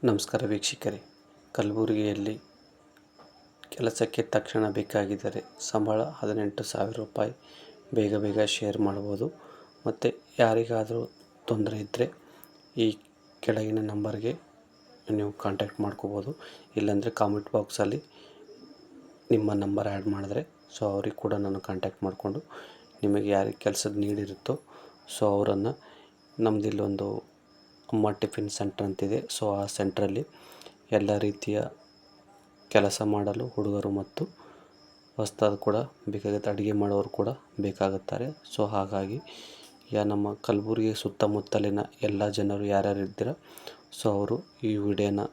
ನಮಸ್ಕಾರ ವೀಕ್ಷಕರೇ. ಕಲಬುರಗಿಯಲ್ಲಿ ಕೆಲಸಕ್ಕೆ ತಕ್ಷಣ ಬೇಕಾಗಿದ್ದರೆ ಸಂಬಳ 18,000 ರೂಪಾಯಿ ಬೇಗ ಬೇಗ ಶೇರ್ ಮಾಡ್ಬೋದು. ಮತ್ತು ಯಾರಿಗಾದರೂ ತೊಂದರೆ ಇದ್ದರೆ ಈ ಕೆಳಗಿನ ನಂಬರ್ಗೆ ನೀವು ಕಾಂಟ್ಯಾಕ್ಟ್ ಮಾಡ್ಕೋಬೋದು. ಇಲ್ಲಾಂದರೆ ಕಾಮೆಂಟ್ ಬಾಕ್ಸಲ್ಲಿ ನಿಮ್ಮ ನಂಬರ್ ಆ್ಯಡ್ ಮಾಡಿದ್ರೆ ಅವ್ರಿಗೆ ಕೂಡ ನಾನು ಕಾಂಟ್ಯಾಕ್ಟ್ ಮಾಡಿಕೊಂಡು ನಿಮಗೆ ಯಾರಿಗೆ ಕೆಲಸದ ನೀಡಿರುತ್ತೋ ಅವರನ್ನು ನಮ್ಮದಿಲ್ಲೊಂದು ಅಮ್ಮ ಟಿಫಿನ್ ಸೆಂಟರ್ ಅಂತಿದೆ. ಆ ಸೆಂಟ್ರಲ್ಲಿ ಎಲ್ಲ ರೀತಿಯ ಕೆಲಸ ಮಾಡಲು ಹುಡುಗರು ಮತ್ತು ಹೊಸದಾಗಿ ಕೂಡ ಬೇಕಾಗುತ್ತೆ, ಅಡುಗೆ ಮಾಡೋರು ಕೂಡ ಬೇಕಾಗುತ್ತಾರೆ. ಹಾಗಾಗಿ ನಮ್ಮ ಕಲಬುರಗಿ ಸುತ್ತಮುತ್ತಲಿನ ಎಲ್ಲ ಜನರು ಯಾರ್ಯಾರು ಇದ್ದೀರ ಅವರು ಈ ವಿಡಿಯೋನ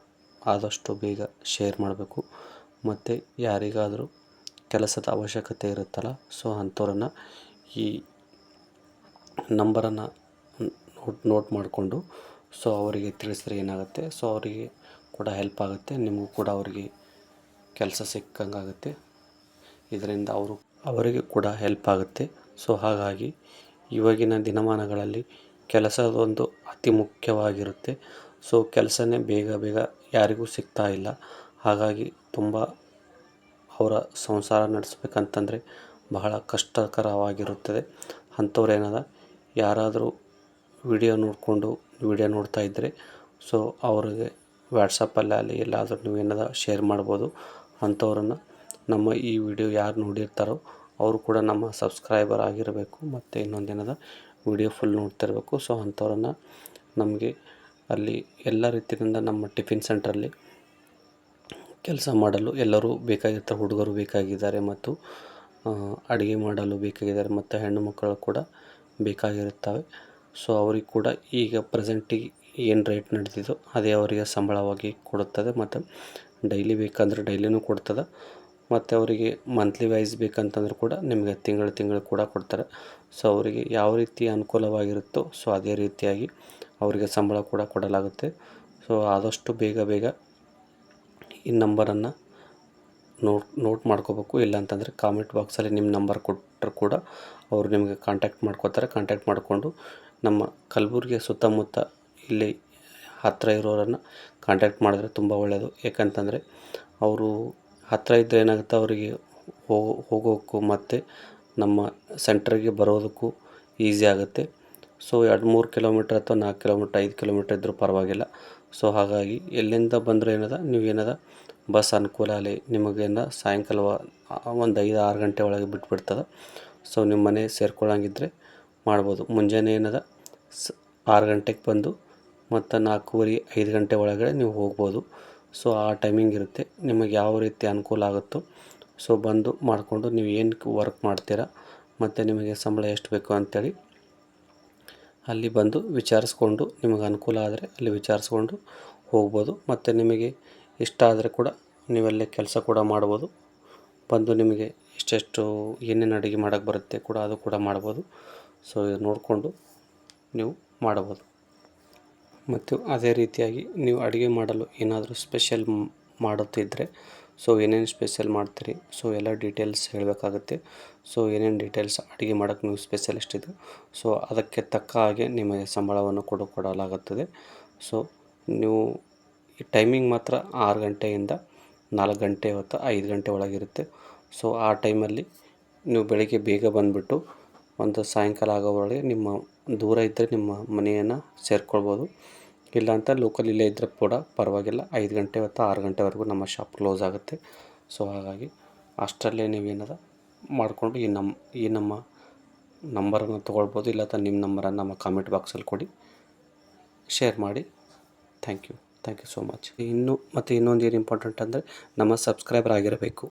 ಆದಷ್ಟು ಬೇಗ ಶೇರ್ ಮಾಡಬೇಕು. ಮತ್ತು ಯಾರಿಗಾದರೂ ಕೆಲಸದ ಅವಶ್ಯಕತೆ ಇರುತ್ತಲ್ಲ ಅಂಥವ್ರನ್ನು ಈ ನಂಬರನ್ನು ನೋಟ್ ಮಾಡಿಕೊಂಡು ಅವರಿಗೆ ತಿಳಿಸಿದ್ರೆ ಏನಾಗುತ್ತೆ, ಅವರಿಗೆ ಕೂಡ ಹೆಲ್ಪ್ ಆಗುತ್ತೆ, ನಿಮಗೂ ಕೂಡ ಅವರಿಗೆ ಕೆಲಸ ಸಿಕ್ಕಂಗಾಗುತ್ತೆ. ಇದರಿಂದ ಅವರಿಗೆ ಕೂಡ ಹೆಲ್ಪ್ ಆಗುತ್ತೆ. ಹಾಗಾಗಿ ಇವಾಗಿನ ದಿನಮಾನಗಳಲ್ಲಿ ಕೆಲಸದೊಂದು ಅತಿ ಮುಖ್ಯವಾಗಿರುತ್ತೆ. ಕೆಲಸನೇ ಬೇಗ ಬೇಗ ಯಾರಿಗೂ ಸಿಗ್ತಾ ಇಲ್ಲ. ಹಾಗಾಗಿ ತುಂಬ ಅವರ ಸಂಸಾರ ನಡೆಸ್ಬೇಕಂತಂದರೆ ಬಹಳ ಕಷ್ಟಕರವಾಗಿರುತ್ತದೆ. ಅಂಥವ್ರು ಯಾರಾದರೂ ವಿಡಿಯೋ ನೋಡ್ತಾ ಇದ್ದರೆ ಅವ್ರಿಗೆ ವಾಟ್ಸಪ್ಪಲ್ಲಿ ಎಲ್ಲಾದರೂ ನೀವು ಶೇರ್ ಮಾಡ್ಬೋದು. ಅಂಥವ್ರನ್ನು ನಮ್ಮ ಈ ವಿಡಿಯೋ ಯಾರು ನೋಡಿರ್ತಾರೋ ಅವರು ಕೂಡ ನಮ್ಮ ಸಬ್ಸ್ಕ್ರೈಬರ್ ಆಗಿರಬೇಕು. ಮತ್ತು ಇನ್ನೊಂದು ವಿಡಿಯೋ ಫುಲ್ ನೋಡ್ತಿರಬೇಕು. ಅಂಥವ್ರನ್ನು ನಮಗೆ ಅಲ್ಲಿ ಎಲ್ಲ ರೀತಿಯಿಂದ ನಮ್ಮ ಟಿಫಿನ್ ಸೆಂಟ್ರಲ್ಲಿ ಕೆಲಸ ಮಾಡಲು ಎಲ್ಲರೂ ಬೇಕಾಗಿರ್ತಾರೆ. ಹುಡುಗರು ಬೇಕಾಗಿದ್ದಾರೆ ಮತ್ತು ಅಡುಗೆ ಮಾಡಲು ಬೇಕಾಗಿದ್ದಾರೆ ಮತ್ತು ಹೆಣ್ಣು ಮಕ್ಕಳು ಕೂಡ ಬೇಕಾಗಿರುತ್ತವೆ. ಅವ್ರಿಗೆ ಕೂಡ ಈಗ ಪ್ರೆಸೆಂಟಿಗೆ ಏನು ರೇಟ್ ನಡೀತಿದೋ ಅದೇ ಅವರಿಗೆ ಸಂಬಳವಾಗಿ ಕೊಡುತ್ತದೆ. ಮತ್ತು ಡೈಲಿ ಬೇಕಂದ್ರೆ ಡೈಲಿನೂ ಕೊಡ್ತದೆ. ಮತ್ತು ಅವರಿಗೆ ಮಂತ್ಲಿ ವೈಸ್ ಬೇಕಂತಂದ್ರೆ ಕೂಡ ನಿಮಗೆ ತಿಂಗಳು ಕೂಡ ಕೊಡ್ತಾರೆ. ಅವರಿಗೆ ಯಾವ ರೀತಿ ಅನುಕೂಲವಾಗಿರುತ್ತೋ ಅದೇ ರೀತಿಯಾಗಿ ಅವರಿಗೆ ಸಂಬಳ ಕೂಡ ಕೊಡಲಾಗುತ್ತೆ. ಆದಷ್ಟು ಬೇಗ ಈ ನಂಬರನ್ನು ನೋಟ್ ಮಾಡ್ಕೋಬೇಕು. ಇಲ್ಲಾಂತಂದರೆ ಕಾಮೆಂಟ್ ಬಾಕ್ಸಲ್ಲಿ ನಿಮ್ಮ ನಂಬರ್ ಕೊಟ್ಟರು ಕೂಡ ಅವರು ನಿಮಗೆ ಕಾಂಟ್ಯಾಕ್ಟ್ ಮಾಡ್ಕೋತಾರೆ. ಕಾಂಟ್ಯಾಕ್ಟ್ ಮಾಡಿಕೊಂಡು ನಮ್ಮ ಕಲಬುರಗಿಯ ಸುತ್ತಮುತ್ತ ಇಲ್ಲಿ ಹತ್ತಿರ ಇರೋರನ್ನು ಕಾಂಟ್ಯಾಕ್ಟ್ ಮಾಡಿದ್ರೆ ತುಂಬ ಒಳ್ಳೆಯದು. ಏಕೆಂತಂದರೆ ಅವರು ಹತ್ತಿರ ಇದ್ದರೆ ಏನಾಗುತ್ತೆ, ಅವರಿಗೆ ಹೋಗೋಕ್ಕೂ ಮತ್ತು ನಮ್ಮ ಸೆಂಟ್ರಿಗೆ ಬರೋದಕ್ಕೂ ಈಸಿ ಆಗುತ್ತೆ. 2-3 ಕಿಲೋಮೀಟ್ರ್ ಅಥವಾ 4 ಕಿಲೋಮೀಟ್ರ್ 5 ಕಿಲೋಮೀಟ್ರ್ ಇದ್ದರೂ ಪರವಾಗಿಲ್ಲ. ಹಾಗಾಗಿ ಎಲ್ಲಿಂದ ಬಂದರೂ ನೀವು ಬಸ್ ಅನುಕೂಲ ಆಗಲಿ ನಿಮಗೇನ ಸಾಯಂಕಾಲ ಒಂದು 5-6 ಗಂಟೆ ಒಳಗೆ ಬಿಟ್ಬಿಡ್ತದೆ. ನಿಮ್ಮ ಮನೆ ಸೇರ್ಕೊಳ್ಳೋಂಗಿದ್ರೆ ಮಾಡ್ಬೋದು. ಮುಂಜಾನೆ 6 ಗಂಟೆಗೆ ಬಂದು ಮತ್ತು 4:30-5 ಗಂಟೆ ಒಳಗಡೆ ನೀವು ಹೋಗ್ಬೋದು. ಆ ಟೈಮಿಂಗ್ ಇರುತ್ತೆ. ನಿಮಗೆ ಯಾವ ರೀತಿ ಅನುಕೂಲ ಆಗುತ್ತೋ ಬಂದು ಮಾಡಿಕೊಂಡು ನೀವು ಏನಕ್ಕೆ ವರ್ಕ್ ಮಾಡ್ತೀರಾ ಮತ್ತು ನಿಮಗೆ ಸಂಬಳ ಎಷ್ಟು ಬೇಕು ಅಂಥೇಳಿ ಅಲ್ಲಿ ಬಂದು ವಿಚಾರಿಸ್ಕೊಂಡು ನಿಮಗೆ ಅನುಕೂಲ ಆದರೆ ಅಲ್ಲಿ ವಿಚಾರಿಸ್ಕೊಂಡು ಹೋಗ್ಬೋದು. ಮತ್ತು ನಿಮಗೆ ಇಷ್ಟ ಆದರೆ ಕೂಡ ನೀವಲ್ಲೇ ಕೆಲಸ ಕೂಡ ಮಾಡ್ಬೋದು. ಬಂದು ನಿಮಗೆ ಎಷ್ಟೆಷ್ಟು ಏನೇನು ಅಡುಗೆ ಮಾಡೋಕ್ಕೆ ಬರುತ್ತೆ ಕೂಡ ಅದು ಕೂಡ ಮಾಡ್ಬೋದು. ಇದು ನೋಡಿಕೊಂಡು ನೀವು ಮಾಡಬಹುದು. ಮತ್ತು ಅದೇ ರೀತಿಯಾಗಿ ನೀವು ಅಡುಗೆ ಮಾಡಲು ಏನಾದರೂ ಸ್ಪೆಷಲ್ ಮಾಡುತ್ತಿದ್ದರೆ ಏನೇನು ಸ್ಪೆಷಲ್ ಮಾಡ್ತೀರಿ ಎಲ್ಲ ಡೀಟೇಲ್ಸ್ ಹೇಳಬೇಕಾಗುತ್ತೆ. ಏನೇನು ಡೀಟೇಲ್ಸ್ ಅಡುಗೆ ಮಾಡೋಕ್ಕೆ ನೀವು ಸ್ಪೆಷಲಿಸ್ಟ್ ಇದು ಅದಕ್ಕೆ ತಕ್ಕ ಹಾಗೆ ನಿಮಗೆ ಸಂಬಳವನ್ನು ಕೊಡಲಾಗುತ್ತದೆ. ನೀವು ಈ ಟೈಮಿಂಗ್ ಮಾತ್ರ 6 ಗಂಟೆಯಿಂದ 4 ಗಂಟೆ ಹೊತ್ತು 5 ಗಂಟೆ ಒಳಗಿರುತ್ತೆ. ಆ ಟೈಮಲ್ಲಿ ನೀವು ಬೆಳಗ್ಗೆ ಬೇಗ ಬಂದುಬಿಟ್ಟು ಒಂದು ಸಾಯಂಕಾಲ ಆಗೋವರೆಗೆ ನಿಮ್ಮ ದೂರ ಇದ್ದರೆ ನಿಮ್ಮ ಮನೆಯನ್ನು ಸೇರ್ಕೊಳ್ಬೋದು. ಇಲ್ಲಾಂತ ಲೋಕಲ್ ಇಲ್ಲೇ ಇದ್ದರೆ ಕೂಡ ಪರವಾಗಿಲ್ಲ. 5 ಗಂಟೆ ಹೊತ್ತು 6 ಗಂಟೆವರೆಗೂ ನಮ್ಮ ಶಾಪ್ ಕ್ಲೋಸ್ ಆಗುತ್ತೆ. ಹಾಗಾಗಿ ಅಷ್ಟರಲ್ಲೇ ನೀವೇನಾರ ಮಾಡಿಕೊಂಡು ಈ ನಮ್ಮ ನಂಬರನ್ನು ತೊಗೊಳ್ಬೋದು. ಇಲ್ಲ ನಿಮ್ಮ ನಂಬರನ್ನು ನಮ್ಮ ಕಾಮೆಂಟ್ ಬಾಕ್ಸಲ್ಲಿ ಕೊಡಿ, ಶೇರ್ ಮಾಡಿ. Thank you so much. ಇನ್ನೊಂದು ಏನು ಇಂಪಾರ್ಟೆಂಟ್ ಅಂದರೆ ನಮ್ಮ ಸಬ್ಸ್ಕ್ರೈಬರ್ ಆಗಿರಬೇಕು.